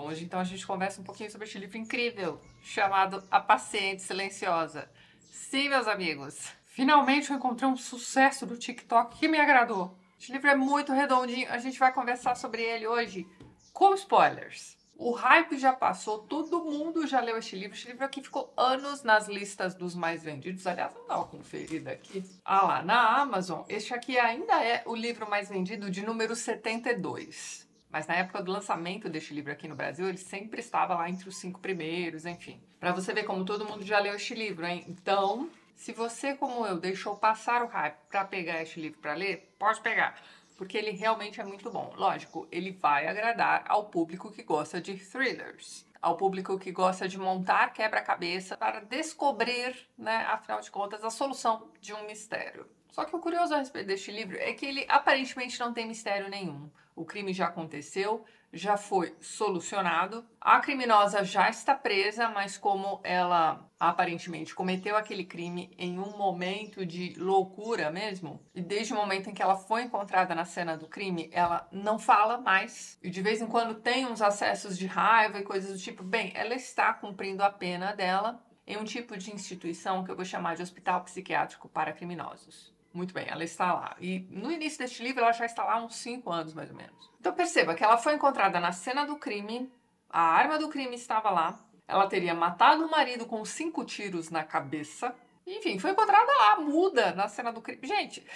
Hoje então a gente conversa um pouquinho sobre este livro incrível chamado A Paciente Silenciosa. Sim, meus amigos, finalmente eu encontrei um sucesso do TikTok que me agradou. Este livro é muito redondinho, a gente vai conversar sobre ele hoje com spoilers. O hype já passou, todo mundo já leu este livro aqui ficou anos nas listas dos mais vendidos. Aliás, vamos dar uma conferida aqui. Ah lá, na Amazon, este aqui ainda é o livro mais vendido de número 72. Mas na época do lançamento deste livro aqui no Brasil, ele sempre estava lá entre os 5 primeiros, enfim. Pra você ver como todo mundo já leu este livro, hein? Então, se você, como eu, deixou passar o hype pra pegar este livro pra ler, pode pegar. Porque ele realmente é muito bom. Lógico, ele vai agradar ao público que gosta de thrillers. Ao público que gosta de montar quebra-cabeça para descobrir, né, afinal de contas, a solução de um mistério. Só que o curioso a respeito deste livro é que ele aparentemente não tem mistério nenhum. O crime já aconteceu, já foi solucionado. A criminosa já está presa, mas como ela aparentemente cometeu aquele crime em um momento de loucura mesmo, e desde o momento em que ela foi encontrada na cena do crime, ela não fala mais. E de vez em quando tem uns acessos de raiva e coisas do tipo. Bem, ela está cumprindo a pena dela em um tipo de instituição que eu vou chamar de hospital psiquiátrico para criminosos. Muito bem, ela está lá. E no início deste livro, ela já está lá há uns 5 anos, mais ou menos. Então perceba que ela foi encontrada na cena do crime, a arma do crime estava lá, ela teria matado o marido com 5 tiros na cabeça. Enfim, foi encontrada lá, muda, na cena do crime. Gente,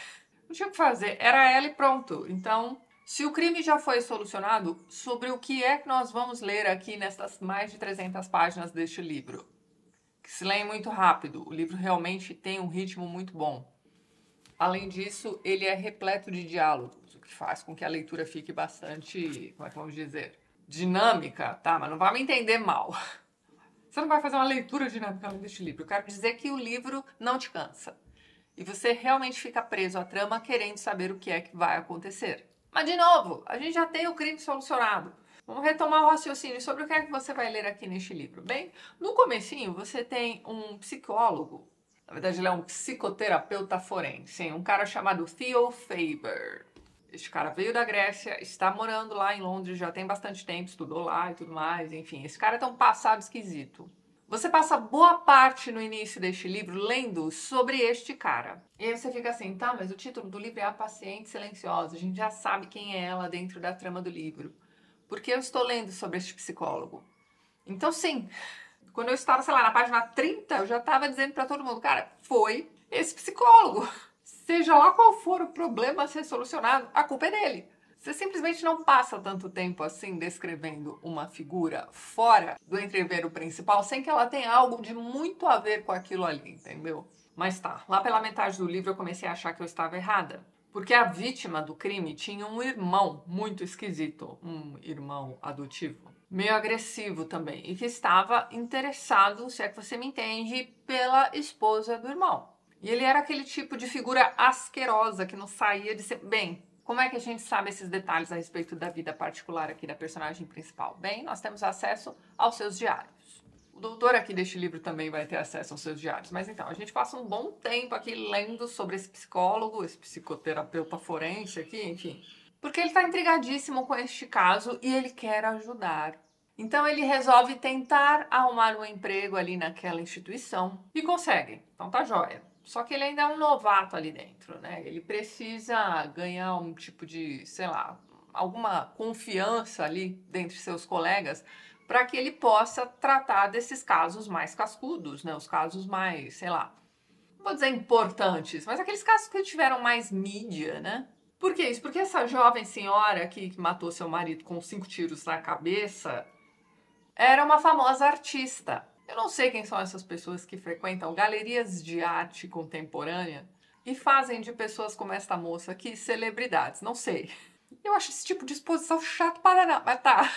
não tinha o que fazer, era ela e pronto. Então, se o crime já foi solucionado, sobre o que é que nós vamos ler aqui nessas mais de 300 páginas deste livro? Que se leem muito rápido, o livro realmente tem um ritmo muito bom. Além disso, ele é repleto de diálogos, o que faz com que a leitura fique bastante, como é que vamos dizer, dinâmica, tá? Mas não vai me entender mal. Você não vai fazer uma leitura dinâmica além deste livro. Eu quero dizer que o livro não te cansa. E você realmente fica preso à trama querendo saber o que é que vai acontecer. Mas, de novo, a gente já tem o crime solucionado. Vamos retomar o raciocínio sobre o que é que você vai ler aqui neste livro. Bem, no comecinho você tem um psicólogo. Na verdade, ele é um psicoterapeuta forense, um cara chamado Theo Faber. Este cara veio da Grécia, está morando lá em Londres, já tem bastante tempo, estudou lá e tudo mais, enfim. Esse cara tem um passado esquisito. Você passa boa parte no início deste livro lendo sobre este cara. E aí você fica assim, tá, mas o título do livro é A Paciente Silenciosa. A gente já sabe quem é ela dentro da trama do livro. Porque eu estou lendo sobre este psicólogo. Então, sim, quando eu estava, sei lá, na página 30, eu já estava dizendo para todo mundo, cara, foi esse psicólogo. Seja lá qual for o problema a ser solucionado, a culpa é dele. Você simplesmente não passa tanto tempo assim descrevendo uma figura fora do entreveiro principal sem que ela tenha algo de muito a ver com aquilo ali, entendeu? Mas tá, lá pela metade do livro eu comecei a achar que eu estava errada. Porque a vítima do crime tinha um irmão muito esquisito, um irmão adotivo, meio agressivo também, e que estava interessado, se é que você me entende, pela esposa do irmão. E ele era aquele tipo de figura asquerosa que não saía de ser... Bem, como é que a gente sabe esses detalhes a respeito da vida particular aqui da personagem principal? Bem, nós temos acesso aos seus diários. O doutor aqui deste livro também vai ter acesso aos seus diários. Mas então, a gente passa um bom tempo aqui lendo sobre esse psicólogo, esse psicoterapeuta forense aqui, enfim. Porque ele está intrigadíssimo com este caso e ele quer ajudar. Então ele resolve tentar arrumar um emprego ali naquela instituição e consegue. Então tá jóia. Só que ele ainda é um novato ali dentro, né? Ele precisa ganhar um tipo de, sei lá, alguma confiança ali dentre seus colegas para que ele possa tratar desses casos mais cascudos, né? Os casos mais, sei lá, não vou dizer importantes, mas aqueles casos que tiveram mais mídia, né? Por que isso? Porque essa jovem senhora aqui que matou seu marido com 5 tiros na cabeça era uma famosa artista. Eu não sei quem são essas pessoas que frequentam galerias de arte contemporânea e fazem de pessoas como esta moça aqui celebridades. Não sei. Eu acho esse tipo de exposição chato para nada, mas tá.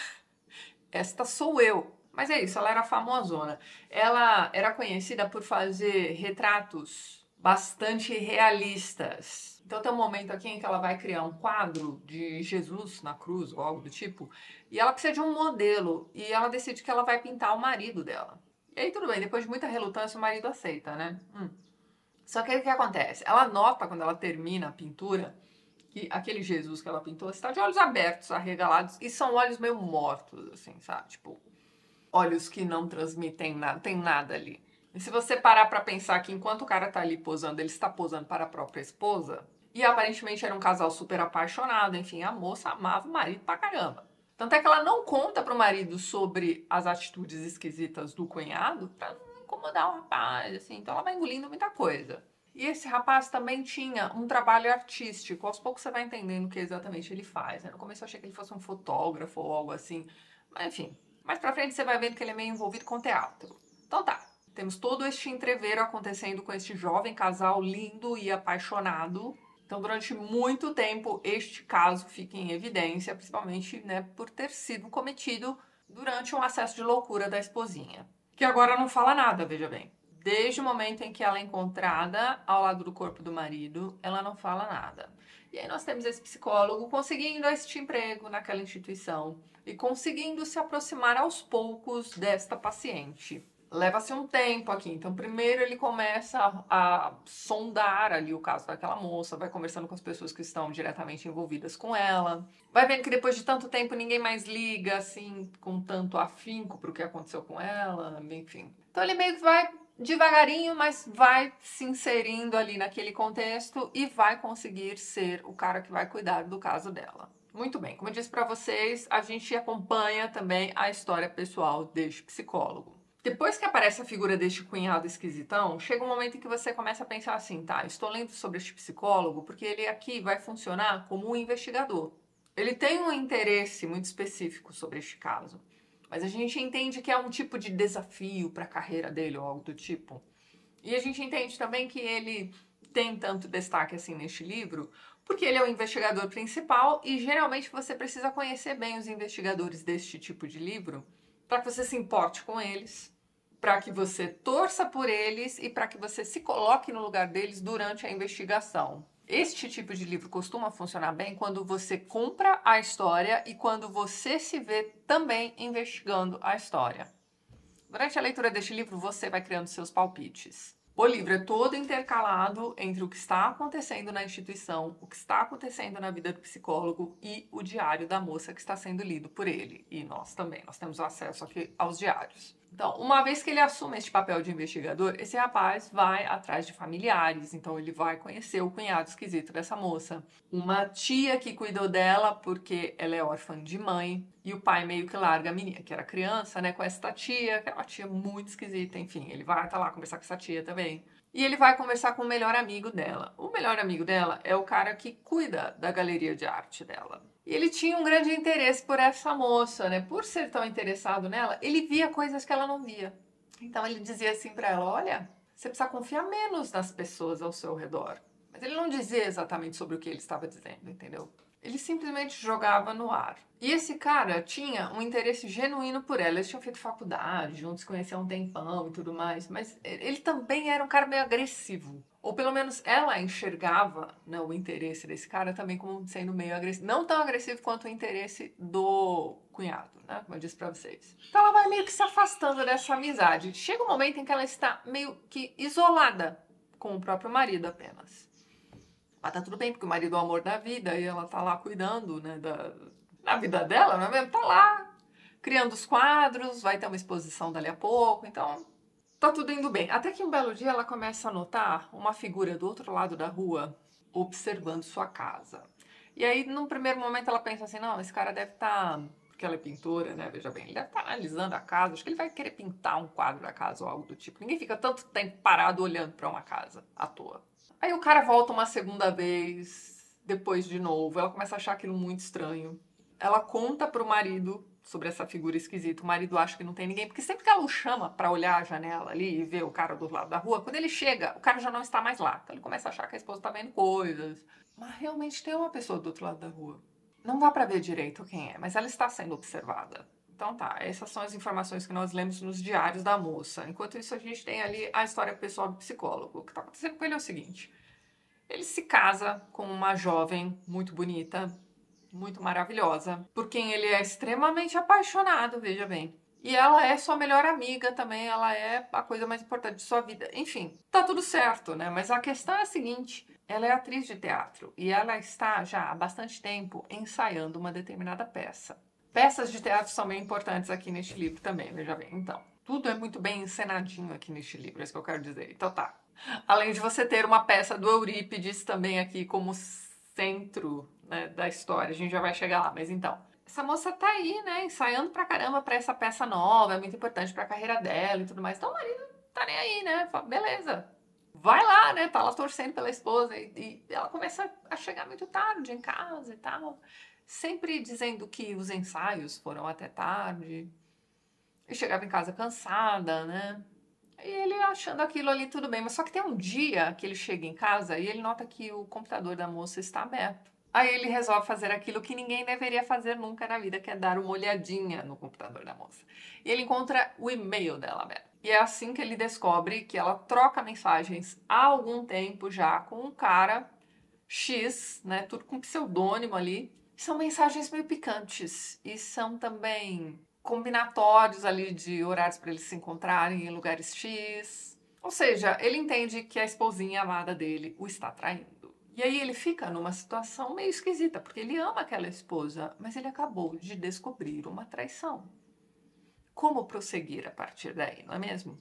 Esta sou eu. Mas é isso, ela era famosona. Ela era conhecida por fazer retratos bastante realistas. Então tem um momento aqui em que ela vai criar um quadro de Jesus na cruz ou algo do tipo, e ela precisa de um modelo, e ela decide que ela vai pintar o marido dela. E aí tudo bem, depois de muita relutância o marido aceita, né? Só que aí o que acontece? Ela nota quando ela termina a pintura que aquele Jesus que ela pintou está de olhos abertos, arregalados, e são olhos meio mortos, assim, sabe? Tipo, olhos que não transmitem nada, tem nada ali. E se você parar pra pensar que enquanto o cara tá ali posando, ele está posando para a própria esposa, e aparentemente era um casal super apaixonado, enfim, a moça amava o marido pra caramba. Tanto é que ela não conta pro marido sobre as atitudes esquisitas do cunhado pra não incomodar o rapaz, assim, então ela vai engolindo muita coisa. E esse rapaz também tinha um trabalho artístico, aos poucos você vai entendendo o que exatamente ele faz, né? No começo eu achei que ele fosse um fotógrafo ou algo assim, mas enfim, mais pra frente você vai vendo que ele é meio envolvido com teatro. Então tá, temos todo este entreveiro acontecendo com este jovem casal lindo e apaixonado. Então, durante muito tempo, este caso fica em evidência, principalmente, né, por ter sido cometido durante um acesso de loucura da esposinha. Que agora não fala nada, veja bem. Desde o momento em que ela é encontrada ao lado do corpo do marido, ela não fala nada. E aí nós temos esse psicólogo conseguindo este emprego naquela instituição e conseguindo se aproximar aos poucos desta paciente. Leva-se um tempo aqui. Então, primeiro ele começa a sondar ali o caso daquela moça, vai conversando com as pessoas que estão diretamente envolvidas com ela. Vai vendo que depois de tanto tempo ninguém mais liga, assim, com tanto afinco pro que aconteceu com ela, enfim. Então, ele meio que vai devagarinho, mas vai se inserindo ali naquele contexto e vai conseguir ser o cara que vai cuidar do caso dela. Muito bem, como eu disse pra vocês, a gente acompanha também a história pessoal deste psicólogo. Depois que aparece a figura deste cunhado esquisitão, chega um momento em que você começa a pensar assim, tá, estou lendo sobre este psicólogo porque ele aqui vai funcionar como um investigador. Ele tem um interesse muito específico sobre este caso, mas a gente entende que é um tipo de desafio para a carreira dele ou algo do tipo. E a gente entende também que ele tem tanto destaque assim neste livro porque ele é o investigador principal e geralmente você precisa conhecer bem os investigadores deste tipo de livro para que você se importe com eles, para que você torça por eles e para que você se coloque no lugar deles durante a investigação. Este tipo de livro costuma funcionar bem quando você compra a história e quando você se vê também investigando a história. Durante a leitura deste livro, você vai criando seus palpites. O livro é todo intercalado entre o que está acontecendo na instituição, o que está acontecendo na vida do psicólogo e o diário da moça que está sendo lido por ele. E nós também, nós temos acesso aqui aos diários. Então, uma vez que ele assume este papel de investigador, esse rapaz vai atrás de familiares. Então, ele vai conhecer o cunhado esquisito dessa moça. Uma tia que cuidou dela porque ela é órfã de mãe. E o pai meio que larga a menina, que era criança, né, com essa tia, que é uma tia muito esquisita. Enfim, ele vai até lá conversar com essa tia também. E ele vai conversar com o melhor amigo dela. O melhor amigo dela é o cara que cuida da galeria de arte dela. E ele tinha um grande interesse por essa moça, né? Por ser tão interessado nela, ele via coisas que ela não via. Então ele dizia assim pra ela, olha, você precisa confiar menos nas pessoas ao seu redor. Mas ele não dizia exatamente sobre o que ele estava dizendo, entendeu? Ele simplesmente jogava no ar. E esse cara tinha um interesse genuíno por ela. Eles tinham feito faculdade, juntos se conheciam há um tempão e tudo mais. Mas ele também era um cara meio agressivo. Ou pelo menos ela enxergava, né, o interesse desse cara também como sendo meio agressivo. Não tão agressivo quanto o interesse do cunhado, né? Como eu disse pra vocês. Então ela vai meio que se afastando dessa amizade. Chega um momento em que ela está meio que isolada com o próprio marido apenas. Mas tá tudo bem, porque o marido é o amor da vida e ela tá lá cuidando, né, da vida dela, não é mesmo? Tá lá criando os quadros, vai ter uma exposição dali a pouco, então tá tudo indo bem. Até que um belo dia ela começa a notar uma figura do outro lado da rua observando sua casa. E aí, num primeiro momento, ela pensa assim, não, esse cara deve estar... Porque ela é pintora, né? Veja bem, ele deve estar analisando a casa, acho que ele vai querer pintar um quadro da casa ou algo do tipo. Ninguém fica tanto tempo parado olhando pra uma casa à toa. Aí o cara volta uma segunda vez, depois de novo. Ela começa a achar aquilo muito estranho. Ela conta pro marido sobre essa figura esquisita. O marido acha que não tem ninguém, porque sempre que ela o chama pra olhar a janela ali e ver o cara do lado da rua, quando ele chega, o cara já não está mais lá. Então ele começa a achar que a esposa tá vendo coisas. Mas realmente tem uma pessoa do outro lado da rua. Não dá pra ver direito quem é, mas ela está sendo observada. Então tá, essas são as informações que nós lemos nos diários da moça. Enquanto isso, a gente tem ali a história pessoal do psicólogo. O que tá acontecendo com ele é o seguinte. Ele se casa com uma jovem muito bonita, muito maravilhosa, por quem ele é extremamente apaixonado, veja bem. E ela é sua melhor amiga também, ela é a coisa mais importante de sua vida. Enfim, tá tudo certo, né? Mas a questão é a seguinte, Ela é atriz de teatro e ela está já há bastante tempo ensaiando uma determinada peça. Peças de teatro são bem importantes aqui neste livro também, veja bem. Então, tudo é muito bem encenadinho aqui neste livro, é isso que eu quero dizer. Então tá. Além de você ter uma peça do Eurípides também aqui como centro, né, da história, a gente já vai chegar lá, mas então. Essa moça tá aí, né, ensaiando pra caramba pra essa peça nova, é muito importante pra carreira dela e tudo mais. Então o marido tá nem aí, né? Fala, beleza, vai lá, né? Tá lá torcendo pela esposa e ela começa a chegar muito tarde em casa e tal, sempre dizendo que os ensaios foram até tarde e chegava em casa cansada, né? E ele achando aquilo ali tudo bem, mas só que tem um dia que ele chega em casa e ele nota que o computador da moça está aberto. Aí ele resolve fazer aquilo que ninguém deveria fazer nunca na vida, que é dar uma olhadinha no computador da moça. E ele encontra o e-mail dela aberto. E é assim que ele descobre que ela troca mensagens há algum tempo já com um cara X, né? Tudo com pseudônimo ali. São mensagens meio picantes e são também combinatórios ali de horários para eles se encontrarem em lugares X. Ou seja, ele entende que a esposinha amada dele o está traindo. E aí ele fica numa situação meio esquisita, porque ele ama aquela esposa, mas ele acabou de descobrir uma traição. Como prosseguir a partir daí, não é mesmo?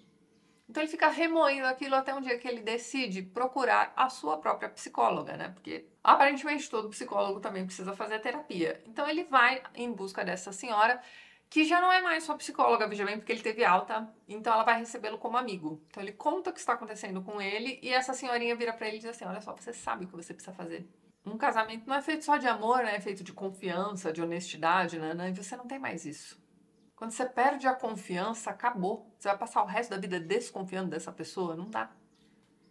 Então ele fica remoendo aquilo até um dia que ele decide procurar a sua própria psicóloga, né? Porque aparentemente todo psicólogo também precisa fazer terapia. Então ele vai em busca dessa senhora, que já não é mais sua psicóloga, veja bem, porque ele teve alta, então ela vai recebê-lo como amigo. Então ele conta o que está acontecendo com ele e essa senhorinha vira pra ele e diz assim: olha só, você sabe o que você precisa fazer. Um casamento não é feito só de amor, né? É feito de confiança, de honestidade, né? E você não tem mais isso. Quando você perde a confiança, acabou. Você vai passar o resto da vida desconfiando dessa pessoa? Não dá.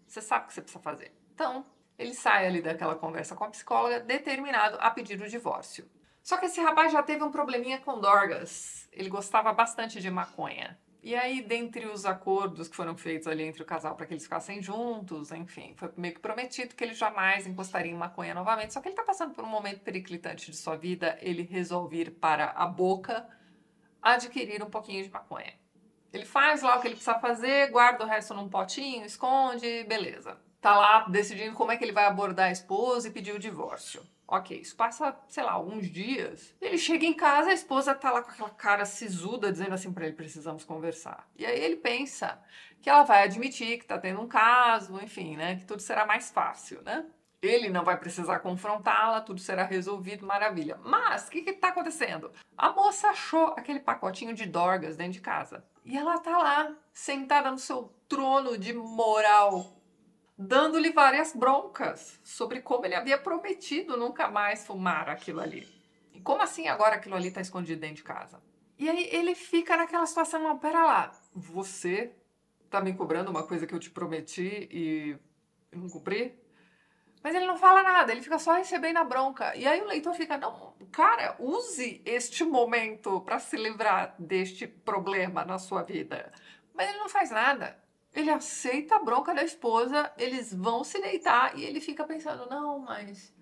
Você sabe o que você precisa fazer. Então, ele sai ali daquela conversa com a psicóloga determinado a pedir o divórcio. Só que esse rapaz já teve um probleminha com Dorgas. Ele gostava bastante de maconha. E aí, dentre os acordos que foram feitos ali entre o casal para que eles ficassem juntos, enfim, foi meio que prometido que ele jamais encostaria em maconha novamente. Só que ele tá passando por um momento periclitante de sua vida, ele resolve ir para a boca adquirir um pouquinho de maconha. Ele faz lá o que ele precisa fazer, guarda o resto num potinho, esconde, beleza. Tá lá decidindo como é que ele vai abordar a esposa e pedir o divórcio. Ok, isso passa, sei lá, alguns dias. Ele chega em casa, a esposa tá lá com aquela cara sisuda, dizendo assim pra ele: precisamos conversar. E aí ele pensa que ela vai admitir que tá tendo um caso, enfim, né? Que tudo será mais fácil, né? Ele não vai precisar confrontá-la, tudo será resolvido, maravilha. Mas, o que está acontecendo? A moça achou aquele pacotinho de Dorgas dentro de casa. E ela tá lá, sentada no seu trono de moral, dando-lhe várias broncas sobre como ele havia prometido nunca mais fumar aquilo ali. E como assim agora aquilo ali está escondido dentro de casa? E aí ele fica naquela situação: não, pera lá, você tá me cobrando uma coisa que eu te prometi e não cumpri? Mas ele não fala nada, ele fica só recebendo a bronca. E aí o leitor fica: não, cara, use este momento para se livrar deste problema na sua vida. Mas ele não faz nada. Ele aceita a bronca da esposa, eles vão se deitar e ele fica pensando: não, mas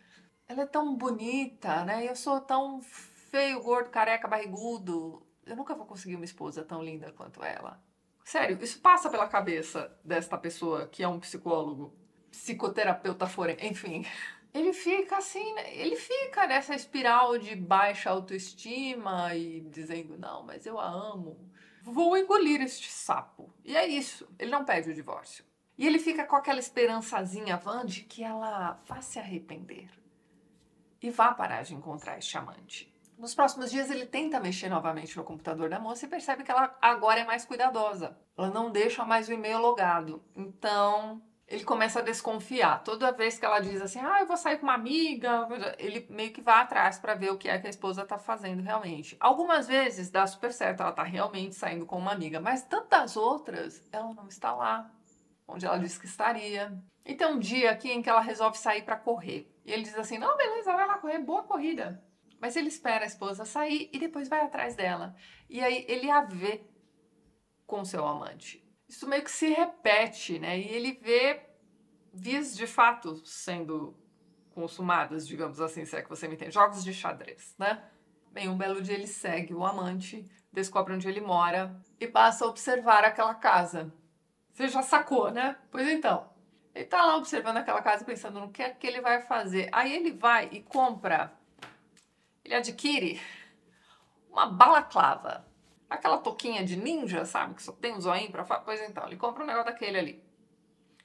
ela é tão bonita, né? Eu sou tão feio, gordo, careca, barrigudo. Eu nunca vou conseguir uma esposa tão linda quanto ela. Sério, isso passa pela cabeça desta pessoa que é um psicólogo, psicoterapeuta forense, enfim. Ele fica assim, né? Ele fica nessa espiral de baixa autoestima e dizendo: não, mas eu a amo, vou engolir este sapo. E é isso, ele não pede o divórcio. E ele fica com aquela esperançazinha vã de que ela vá se arrepender e vá parar de encontrar este amante. Nos próximos dias ele tenta mexer novamente no computador da moça e percebe que ela agora é mais cuidadosa. Ela não deixa mais o e-mail logado. Então ele começa a desconfiar. Toda vez que ela diz assim: eu vou sair com uma amiga, ele meio que vai atrás para ver o que é que a esposa tá fazendo realmente. Algumas vezes dá super certo, ela tá realmente saindo com uma amiga, mas tantas outras ela não está lá onde ela disse que estaria. E tem um dia aqui em que ela resolve sair para correr. E ele diz assim: não, beleza, vai lá correr, boa corrida. Mas ele espera a esposa sair e depois vai atrás dela. E aí ele a vê com seu amante. Isso meio que se repete, né? E ele vê vias de fato sendo consumadas, digamos assim, se é que você me entende. Jogos de xadrez, né? Bem, um belo dia ele segue o amante, descobre onde ele mora e passa a observar aquela casa. Você já sacou, né? Pois então, Ele tá lá observando aquela casa pensando no que é que ele vai fazer. Aí ele vai e compra, ele adquire uma balaclava. Aquela touquinha de ninja, sabe? Que só tem um zoinho pra falar. Pois então, ele compra um negócio daquele ali.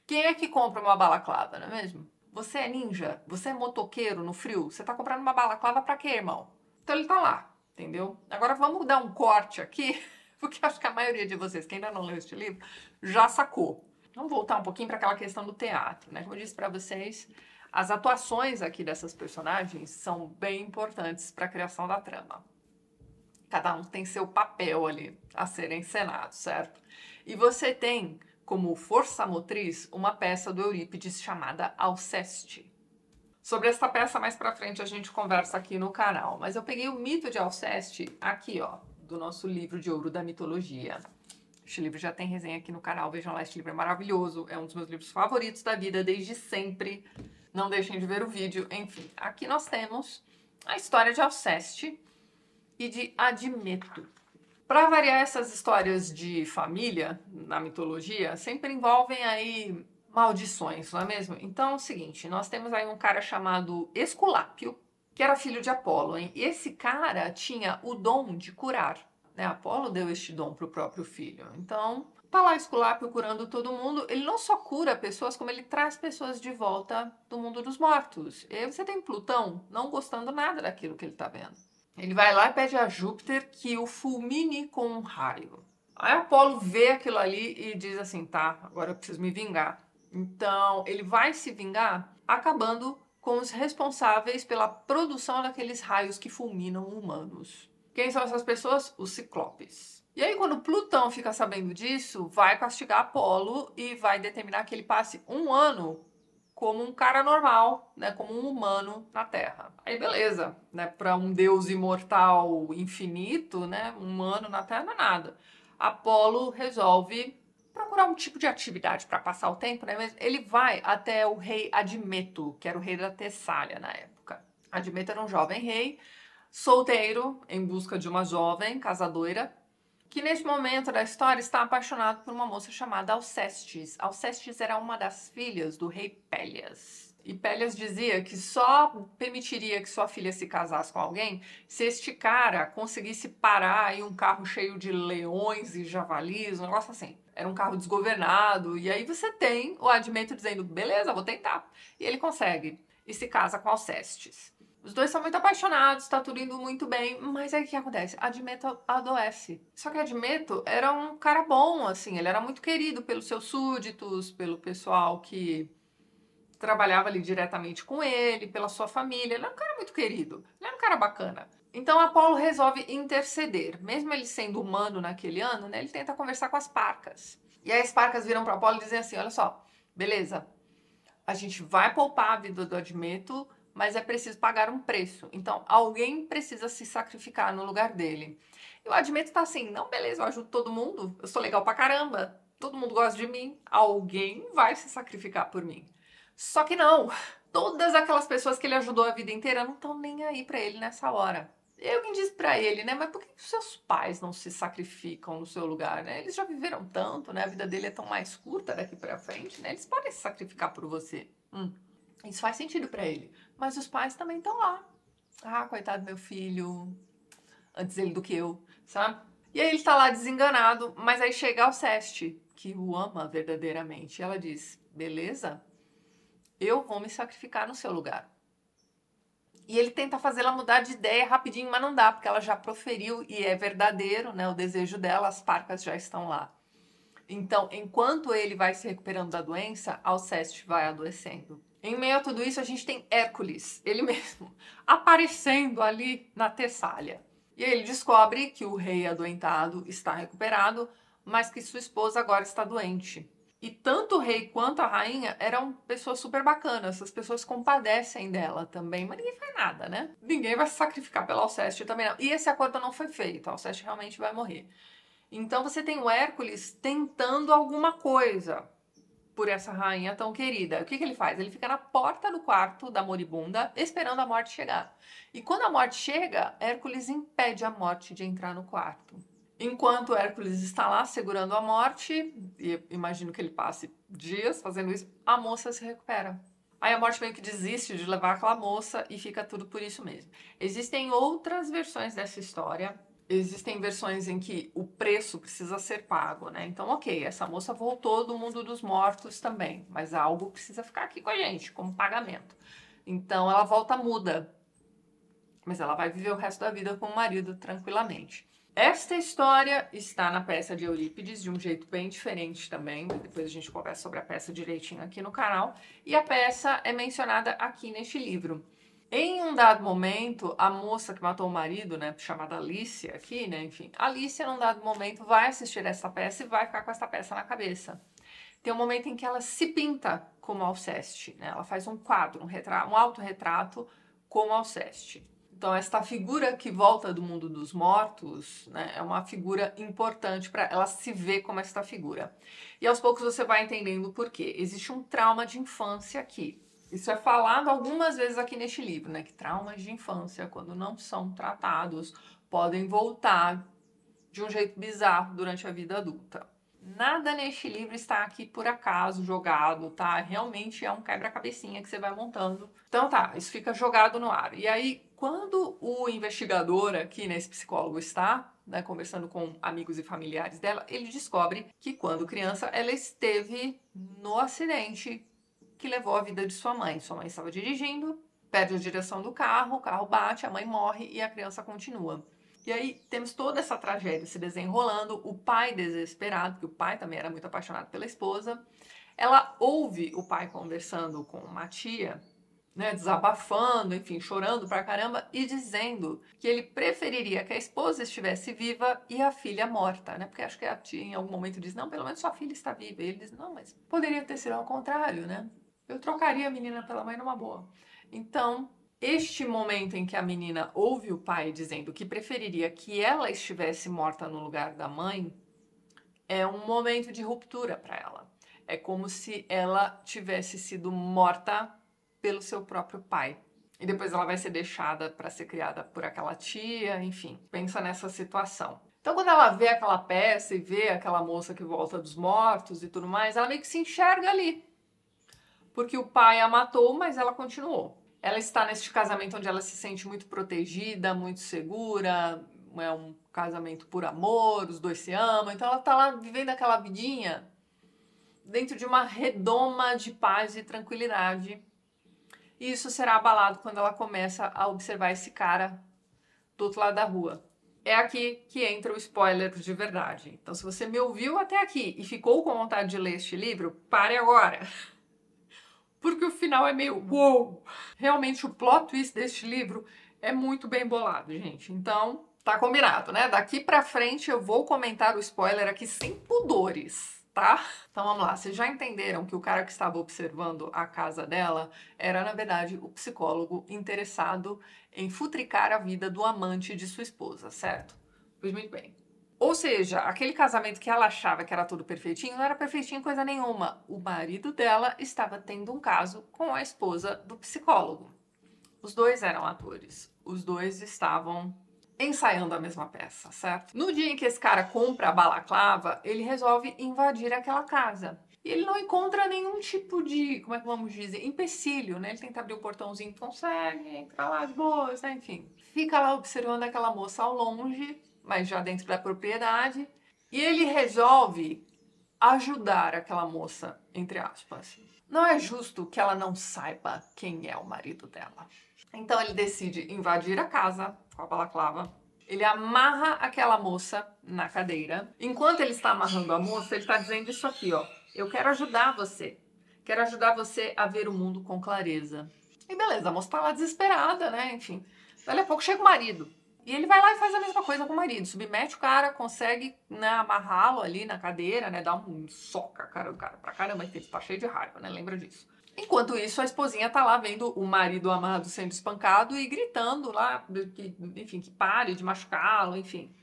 Quem é que compra uma balaclava, não é mesmo? Você é ninja? Você é motoqueiro no frio? Você tá comprando uma balaclava pra quê, irmão? Então ele tá lá, entendeu? Agora vamos dar um corte aqui, porque acho que a maioria de vocês que ainda não leu este livro já sacou. Vamos voltar um pouquinho para aquela questão do teatro, né? Como eu disse para vocês, as atuações aqui dessas personagens são bem importantes para a criação da trama. Cada um tem seu papel ali a ser encenado, certo? E você tem como força motriz uma peça do Eurípides chamada Alceste. Sobre essa peça mais pra frente a gente conversa aqui no canal, mas eu peguei o mito de Alceste aqui, ó, do nosso livro de ouro da mitologia. Este livro já tem resenha aqui no canal, vejam lá, este livro é maravilhoso, é um dos meus livros favoritos da vida desde sempre. Não deixem de ver o vídeo. Enfim, aqui nós temos a história de Alceste e de Admeto. Para variar, essas histórias de família na mitologia sempre envolvem aí maldições, não é mesmo? Então é o seguinte, nós temos aí um cara chamado Esculápio, que era filho de Apolo, hein? E esse cara tinha o dom de curar, né? Apolo deu este dom para o próprio filho. Então, tá lá Esculápio curando todo mundo. Ele não só cura pessoas, como ele traz pessoas de volta do mundo dos mortos. E aí você tem Plutão não gostando nada daquilo que ele tá vendo. Ele vai lá e pede a Júpiter que o fulmine com um raio. Aí Apolo vê aquilo ali e diz assim, tá, agora eu preciso me vingar. Então ele vai se vingar acabando com os responsáveis pela produção daqueles raios que fulminam humanos. Quem são essas pessoas? Os Ciclopes. E aí quando Plutão fica sabendo disso, vai castigar Apolo e vai determinar que ele passe um ano como um cara normal, né, como um humano na Terra. Aí beleza, né, para um deus imortal infinito, né, um humano na Terra não é nada. Apolo resolve procurar um tipo de atividade para passar o tempo, né, mas ele vai até o rei Admeto, que era o rei da Tessália na época. Admeto era um jovem rei, solteiro, em busca de uma jovem casadoira, que neste momento da história está apaixonado por uma moça chamada Alcestis. Alcestis era uma das filhas do rei Pélias. E Pélias dizia que só permitiria que sua filha se casasse com alguém se este cara conseguisse parar aí um carro cheio de leões e javalis, um negócio assim. Era um carro desgovernado. E aí você tem o Admeto dizendo, beleza, vou tentar. E ele consegue. E se casa com Alcestis. Os dois são muito apaixonados, tá tudo indo muito bem, mas aí o que acontece? Admeto adoece. Só que Admeto era um cara bom, assim, ele era muito querido pelos seus súditos, pelo pessoal que trabalhava ali diretamente com ele, pela sua família. Ele era um cara muito querido, ele era um cara bacana. Então Apolo resolve interceder. Mesmo ele sendo humano naquele ano, né, ele tenta conversar com as Parcas. E aí as Parcas viram para Apolo e dizem assim, olha só, beleza, a gente vai poupar a vida do Admeto, mas é preciso pagar um preço. Então, alguém precisa se sacrificar no lugar dele. E o Admeto tá assim, não, beleza, eu ajudo todo mundo, eu sou legal pra caramba, todo mundo gosta de mim, alguém vai se sacrificar por mim. Só que não, todas aquelas pessoas que ele ajudou a vida inteira não estão nem aí pra ele nessa hora. E alguém diz pra ele, né, mas por que os seus pais não se sacrificam no seu lugar, né? Eles já viveram tanto, né, a vida dele é tão mais curta daqui pra frente, né? Eles podem se sacrificar por você. Isso faz sentido pra ele. Mas os pais também estão lá. Ah, coitado do meu filho. Antes ele do que eu, sabe? E aí ele tá lá desenganado, mas aí chega Alceste, que o ama verdadeiramente. E ela diz, beleza, eu vou me sacrificar no seu lugar. E ele tenta fazê-la mudar de ideia rapidinho, mas não dá, porque ela já proferiu e é verdadeiro, né? O desejo dela, as Parcas já estão lá. Então, enquanto ele vai se recuperando da doença, Alceste vai adoecendo. Em meio a tudo isso, a gente tem Hércules, ele mesmo, aparecendo ali na Tessália. E aí ele descobre que o rei adoentado está recuperado, mas que sua esposa agora está doente. E tanto o rei quanto a rainha eram pessoas super bacanas, as pessoas compadecem dela também, mas ninguém faz nada, né? Ninguém vai se sacrificar pela Alceste também não. E esse acordo não foi feito, a Alceste realmente vai morrer. Então você tem o Hércules tentando alguma coisa por essa rainha tão querida. O que ele faz? Ele fica na porta do quarto da moribunda, esperando a morte chegar. E quando a morte chega, Hércules impede a morte de entrar no quarto. Enquanto Hércules está lá segurando a morte, e imagino que ele passe dias fazendo isso, a moça se recupera. Aí a morte meio que desiste de levar aquela moça e fica tudo por isso mesmo. Existem outras versões dessa história. Existem versões em que o preço precisa ser pago, né? Então, ok, essa moça voltou do mundo dos mortos também, mas algo precisa ficar aqui com a gente, como pagamento. Então ela volta muda, mas ela vai viver o resto da vida com o marido tranquilamente. Esta história está na peça de Eurípides, de um jeito bem diferente também. Depois a gente conversa sobre a peça direitinho aqui no canal. E a peça é mencionada aqui neste livro. Em um dado momento, a moça que matou o marido, né, chamada Alicia aqui, né, enfim, Alicia, num dado momento, vai assistir essa peça e vai ficar com essa peça na cabeça. Tem um momento em que ela se pinta como Alceste, né? Ela faz um quadro, um autorretrato como Alceste. Então, esta figura que volta do mundo dos mortos, né, é uma figura importante para ela se ver como esta figura. E aos poucos você vai entendendo por quê. Existe um trauma de infância aqui. Isso é falado algumas vezes aqui neste livro, né, que traumas de infância, quando não são tratados, podem voltar de um jeito bizarro durante a vida adulta. Nada neste livro está aqui por acaso jogado, tá? Realmente é um quebra-cabecinha que você vai montando. Então tá, isso fica jogado no ar. E aí, quando o investigador aqui, né, esse psicólogo está, né, conversando com amigos e familiares dela, ele descobre que quando criança ela esteve no acidente que levou a vida de sua mãe. Sua mãe estava dirigindo, perde a direção do carro, o carro bate, a mãe morre e a criança continua. E aí temos toda essa tragédia se desenrolando, o pai desesperado, porque o pai também era muito apaixonado pela esposa. Ela ouve o pai conversando com uma tia, né, desabafando, enfim, chorando pra caramba e dizendo que ele preferiria que a esposa estivesse viva e a filha morta, né? Porque acho que a tia em algum momento diz, não, pelo menos sua filha está viva. E ele diz, não, mas poderia ter sido ao contrário, né? Eu trocaria a menina pela mãe numa boa. Então, este momento em que a menina ouve o pai dizendo que preferiria que ela estivesse morta no lugar da mãe é um momento de ruptura para ela. É como se ela tivesse sido morta pelo seu próprio pai. E depois ela vai ser deixada para ser criada por aquela tia, enfim, pensa nessa situação. Então, quando ela vê aquela peça e vê aquela moça que volta dos mortos e tudo mais, ela meio que se enxerga ali. Porque o pai a matou, mas ela continuou. Ela está neste casamento onde ela se sente muito protegida, muito segura, é um casamento por amor, os dois se amam, então ela está lá vivendo aquela vidinha dentro de uma redoma de paz e tranquilidade. E isso será abalado quando ela começa a observar esse cara do outro lado da rua. É aqui que entra o spoiler de verdade. Então, se você me ouviu até aqui e ficou com vontade de ler este livro, pare agora. Porque o final é meio uou! Realmente o plot twist deste livro é muito bem bolado, gente. Então, tá combinado, né? Daqui pra frente eu vou comentar o spoiler aqui sem pudores, tá? Então vamos lá, vocês já entenderam que o cara que estava observando a casa dela era, na verdade, o psicólogo interessado em futricar a vida do amante de sua esposa, certo? Pois muito bem. Ou seja, aquele casamento que ela achava que era tudo perfeitinho, não era perfeitinho coisa nenhuma. O marido dela estava tendo um caso com a esposa do psicólogo. Os dois eram atores. Os dois estavam ensaiando a mesma peça, certo? No dia em que esse cara compra a balaclava, ele resolve invadir aquela casa. E ele não encontra nenhum tipo de, como é que vamos dizer, empecilho, né? Ele tenta abrir o portãozinho, consegue, entra lá de boas, né? Enfim. Fica lá observando aquela moça ao longe, mas já dentro da propriedade, e ele resolve ajudar aquela moça, entre aspas. Não é justo que ela não saiba quem é o marido dela. Então ele decide invadir a casa com a balaclava. Ele amarra aquela moça na cadeira. Enquanto ele está amarrando a moça, ele está dizendo isso aqui, ó. Eu quero ajudar você. Quero ajudar você a ver o mundo com clareza. E beleza, a moça tá lá desesperada, né? Enfim. Dali a pouco chega o marido. E ele vai lá e faz a mesma coisa com o marido. Submete o cara, consegue, né, amarrá-lo ali na cadeira, né? Dá um soca cara do cara pra caramba, que ele tá cheio de raiva, né? Lembra disso. Enquanto isso, a esposinha tá lá vendo o marido amado sendo espancado e gritando lá, que, enfim, que pare de machucá-lo, enfim.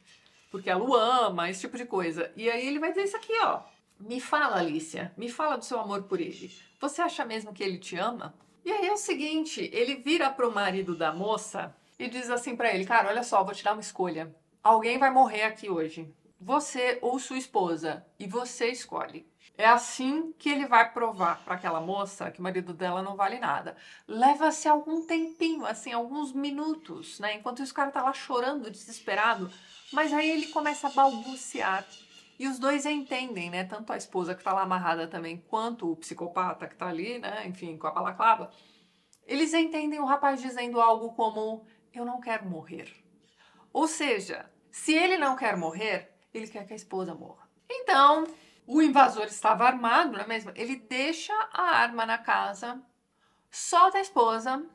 Porque ela o ama, esse tipo de coisa. E aí ele vai dizer isso aqui, ó. Me fala, Alicia, me fala do seu amor por ele. Você acha mesmo que ele te ama? E aí é o seguinte, ele vira pro marido da moça e diz assim pra ele, cara, olha só, vou te dar uma escolha. Alguém vai morrer aqui hoje. você ou sua esposa, e você escolhe. É assim que ele vai provar para aquela moça que o marido dela não vale nada. Leva-se algum tempinho, assim, alguns minutos, né? Enquanto isso, o cara tá lá chorando, desesperado. Mas aí ele começa a balbuciar. E os dois entendem, né? Tanto a esposa que tá lá amarrada também, quanto o psicopata que tá ali, né? Enfim, com a balaclava. Eles entendem o rapaz dizendo algo como: eu não quero morrer. Ou seja, se ele não quer morrer, ele quer que a esposa morra. Então, o invasor estava armado, não é mesmo? Ele deixa a arma na casa, solta a esposa,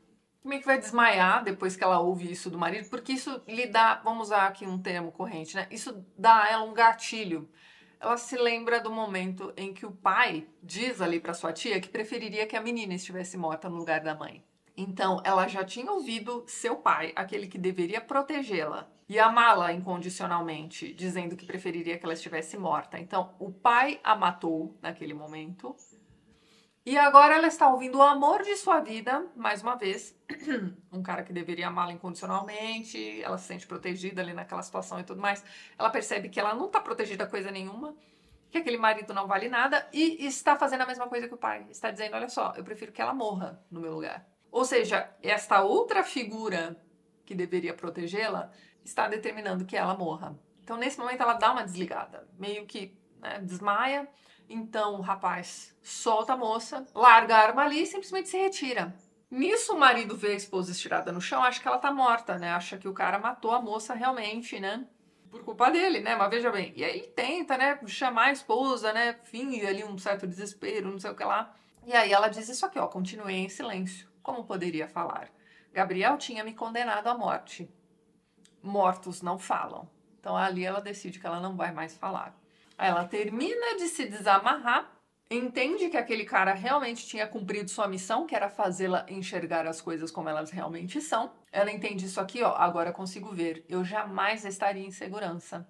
meio que vai desmaiar depois que ela ouve isso do marido, porque isso lhe dá, vamos usar aqui um termo corrente, né? Isso dá a ela um gatilho. Ela se lembra do momento em que o pai diz ali para sua tia que preferiria que a menina estivesse morta no lugar da mãe. Então, ela já tinha ouvido seu pai, aquele que deveria protegê-la e amá-la incondicionalmente, dizendo que preferiria que ela estivesse morta. Então, o pai a matou naquele momento. E agora ela está ouvindo o amor de sua vida, mais uma vez, um cara que deveria amá-la incondicionalmente, ela se sente protegida ali naquela situação e tudo mais. Ela percebe que ela não está protegida coisa nenhuma, que aquele marido não vale nada e está fazendo a mesma coisa que o pai. Está dizendo, olha só, eu prefiro que ela morra no meu lugar. Ou seja, esta outra figura que deveria protegê-la está determinando que ela morra. Então, nesse momento, ela dá uma desligada, meio que, né, desmaia. Então, o rapaz solta a moça, larga a arma ali e simplesmente se retira. Nisso, o marido vê a esposa estirada no chão, acha que ela tá morta, né? Acha que o cara matou a moça realmente, né? Por culpa dele, né? Mas veja bem. E aí ele tenta, né, chamar a esposa, né? Finge ali um certo desespero, não sei o que lá. E aí ela diz isso aqui, ó, continuei em silêncio. Como poderia falar? Gabriel tinha me condenado à morte. Mortos não falam. Então ali ela decide que ela não vai mais falar. Aí ela termina de se desamarrar, entende que aquele cara realmente tinha cumprido sua missão, que era fazê-la enxergar as coisas como elas realmente são. Ela entende isso aqui, ó, agora consigo ver. Eu jamais estaria em segurança.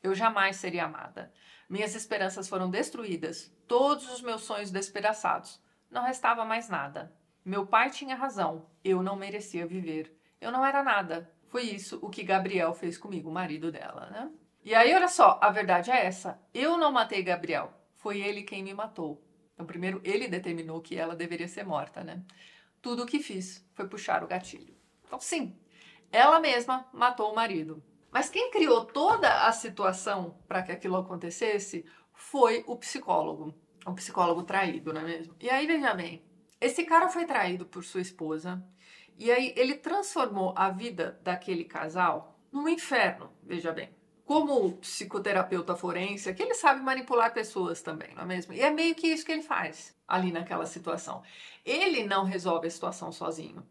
Eu jamais seria amada. Minhas esperanças foram destruídas, todos os meus sonhos despedaçados. Não restava mais nada. Meu pai tinha razão, eu não merecia viver. Eu não era nada. Foi isso o que Gabriel fez comigo, o marido dela, né? E aí, olha só, a verdade é essa. Eu não matei Gabriel, foi ele quem me matou. Então, primeiro, ele determinou que ela deveria ser morta, né? Tudo o que fiz foi puxar o gatilho. Então, sim, ela mesma matou o marido. Mas quem criou toda a situação para que aquilo acontecesse foi o psicólogo traído, não é mesmo? E aí, veja bem, esse cara foi traído por sua esposa, e aí ele transformou a vida daquele casal num inferno, veja bem. Como psicoterapeuta forense, que ele sabe manipular pessoas também, não é mesmo? E é meio que isso que ele faz ali naquela situação. Ele não resolve a situação sozinho,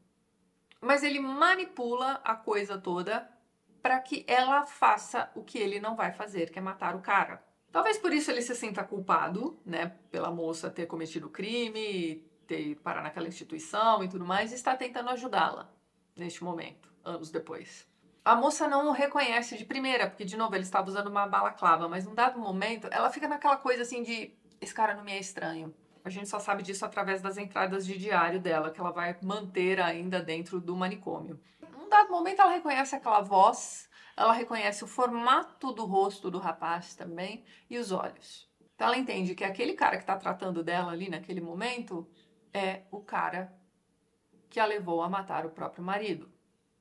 mas ele manipula a coisa toda para que ela faça o que ele não vai fazer, que é matar o cara. Talvez por isso ele se sinta culpado, né, pela moça ter cometido o crime, ter parar naquela instituição e tudo mais, e está tentando ajudá-la neste momento, anos depois. A moça não o reconhece de primeira, porque, de novo, ele estava usando uma balaclava, mas num dado momento, ela fica naquela coisa assim de, esse cara não me é estranho. A gente só sabe disso através das entradas de diário dela, que ela vai manter ainda dentro do manicômio. Num dado momento, ela reconhece aquela voz, ela reconhece o formato do rosto do rapaz também e os olhos. Então ela entende que aquele cara que está tratando dela ali naquele momento é o cara que a levou a matar o próprio marido.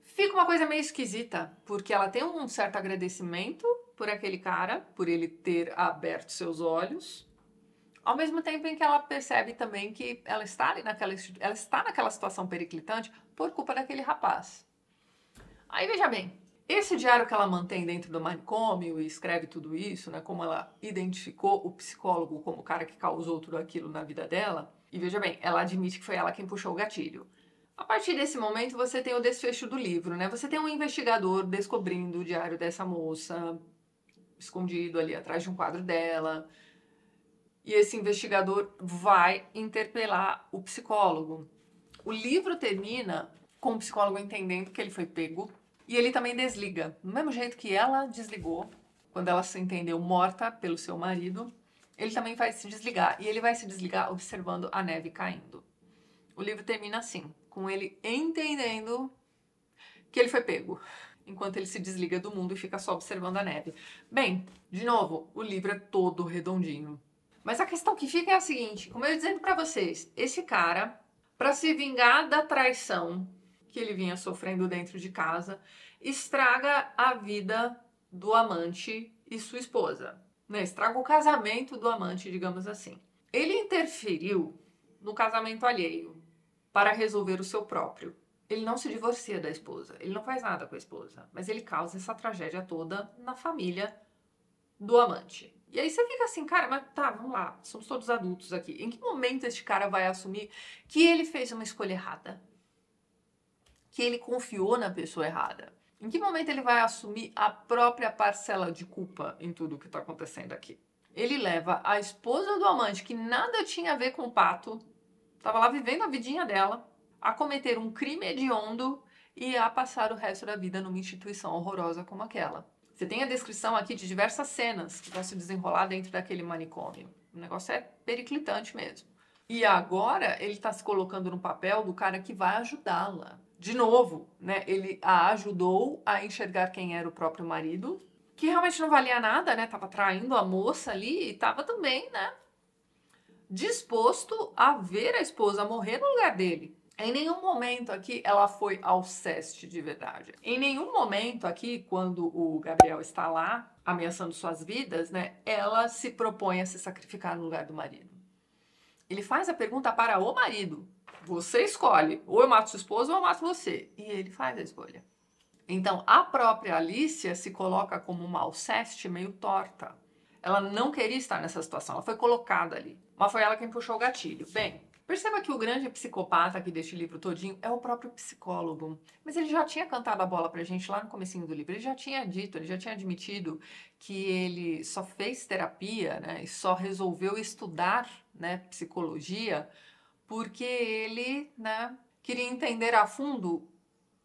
Fica uma coisa meio esquisita, porque ela tem um certo agradecimento por aquele cara, por ele ter aberto seus olhos, ao mesmo tempo em que ela percebe também que ela está ali naquela situação periclitante por culpa daquele rapaz. Aí veja bem, esse diário que ela mantém dentro do manicômio e escreve tudo isso, né, como ela identificou o psicólogo como o cara que causou tudo aquilo na vida dela, e veja bem, ela admite que foi ela quem puxou o gatilho. A partir desse momento, você tem o desfecho do livro, né? Você tem um investigador descobrindo o diário dessa moça, escondido ali atrás de um quadro dela. E esse investigador vai interpelar o psicólogo. O livro termina com o psicólogo entendendo que ele foi pego e ele também desliga. Do mesmo jeito que ela desligou, quando ela se entendeu morta pelo seu marido, ele também vai se desligar. E ele vai se desligar observando a neve caindo. O livro termina assim, com ele entendendo que ele foi pego. enquanto ele se desliga do mundo e fica só observando a neve. Bem, de novo, o livro é todo redondinho. Mas a questão que fica é a seguinte, como eu ia dizendo pra vocês, esse cara, pra se vingar da traição que ele vinha sofrendo dentro de casa, estraga a vida do amante e sua esposa, né? Estraga o casamento do amante, digamos assim. Ele interferiu no casamento alheio para resolver o seu próprio. Ele não se divorcia da esposa, ele não faz nada com a esposa, mas ele causa essa tragédia toda na família do amante. E aí você fica assim, cara, mas tá, vamos lá, somos todos adultos aqui. Em que momento este cara vai assumir que ele fez uma escolha errada? Que ele confiou na pessoa errada? Em que momento ele vai assumir a própria parcela de culpa em tudo que tá acontecendo aqui? Ele leva a esposa do amante, que nada tinha a ver com o pato, tava lá vivendo a vidinha dela, a cometer um crime hediondo e a passar o resto da vida numa instituição horrorosa como aquela. Você tem a descrição aqui de diversas cenas que vão se desenrolar dentro daquele manicômio. O negócio é periclitante mesmo. E agora ele está se colocando no papel do cara que vai ajudá-la. De novo, né? Ele a ajudou a enxergar quem era o próprio marido, que realmente não valia nada, né? Tava traindo a moça ali e tava também, né? Disposto a ver a esposa morrer no lugar dele. Em nenhum momento aqui ela foi alceste de verdade. Em nenhum momento aqui, quando o Gabriel está lá ameaçando suas vidas, né, ela se propõe a se sacrificar no lugar do marido. Ele faz a pergunta para o marido. Você escolhe, ou eu mato sua esposa ou eu mato você. E ele faz a escolha. Então, a própria Alicia se coloca como uma alceste meio torta. Ela não queria estar nessa situação, ela foi colocada ali. Mas foi ela quem puxou o gatilho. Bem, perceba que o grande psicopata aqui deste livro todinho é o próprio psicólogo. Mas ele já tinha cantado a bola pra gente lá no comecinho do livro. Ele já tinha dito, ele já tinha admitido que ele só fez terapia, né, e só resolveu estudar, né, psicologia porque ele, né, queria entender a fundo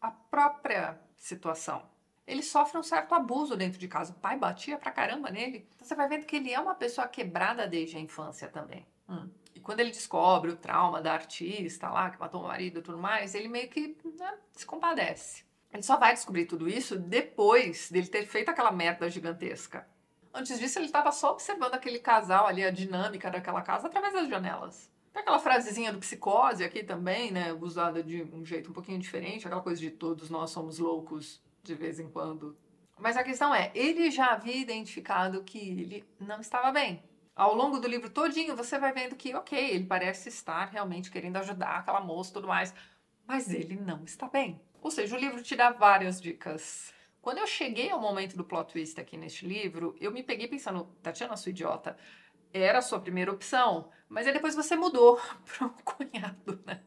a própria situação. Ele sofre um certo abuso dentro de casa. O pai batia pra caramba nele. Então você vai vendo que ele é uma pessoa quebrada desde a infância também. E quando ele descobre o trauma da artista lá, que matou o marido e tudo mais, ele meio que, né, se compadece. Ele só vai descobrir tudo isso depois dele ter feito aquela merda gigantesca. Antes disso, ele estava só observando aquele casal ali, a dinâmica daquela casa, através das janelas. Tem aquela frasezinha do Psicose aqui também, né, usada de um jeito um pouquinho diferente, aquela coisa de todos nós somos loucos de vez em quando. Mas a questão é, ele já havia identificado que ele não estava bem. Ao longo do livro todinho, você vai vendo que, ok, ele parece estar realmente querendo ajudar aquela moça e tudo mais, mas ele não está bem. Ou seja, o livro te dá várias dicas. Quando eu cheguei ao momento do plot twist aqui neste livro, eu me peguei pensando, Tatiana, sua idiota, era a sua primeira opção, mas aí depois você mudou para um cunhado, né?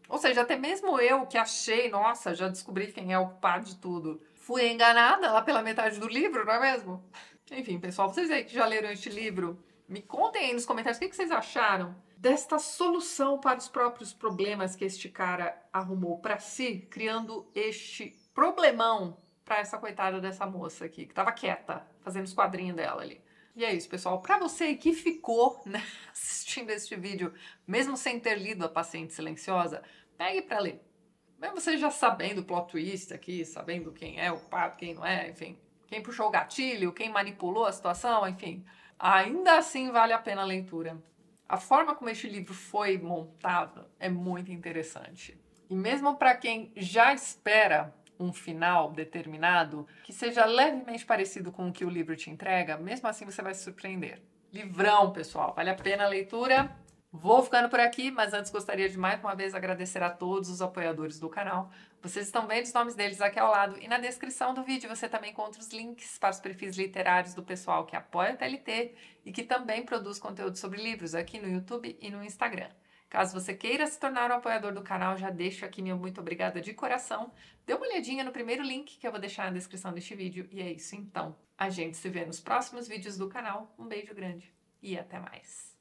Ou seja, até mesmo eu que achei, nossa, já descobri quem é o culpado de tudo, fui enganada lá pela metade do livro, não é mesmo? Enfim, pessoal, vocês aí que já leram este livro, me contem aí nos comentários o que vocês acharam desta solução para os próprios problemas que este cara arrumou para si, criando este problemão para essa coitada dessa moça aqui, que tava quieta, fazendo os quadrinhos dela ali. E é isso, pessoal. Para você que ficou, né, assistindo este vídeo, mesmo sem ter lido A Paciente Silenciosa, pegue para ler. Mesmo você já sabendo o plot twist aqui, sabendo quem é o culpado, quem não é, enfim, quem puxou o gatilho, quem manipulou a situação, enfim, ainda assim vale a pena a leitura. A forma como este livro foi montado é muito interessante. E mesmo para quem já espera um final determinado, que seja levemente parecido com o que o livro te entrega, mesmo assim você vai se surpreender. Livrão, pessoal, vale a pena a leitura. Vou ficando por aqui, mas antes gostaria de mais uma vez agradecer a todos os apoiadores do canal. Vocês estão vendo os nomes deles aqui ao lado e na descrição do vídeo você também encontra os links para os perfis literários do pessoal que apoia o TLT e que também produz conteúdo sobre livros aqui no YouTube e no Instagram. Caso você queira se tornar um apoiador do canal, já deixo aqui meu muito obrigada de coração. Dê uma olhadinha no primeiro link que eu vou deixar na descrição deste vídeo. E é isso então. A gente se vê nos próximos vídeos do canal. Um beijo grande e até mais.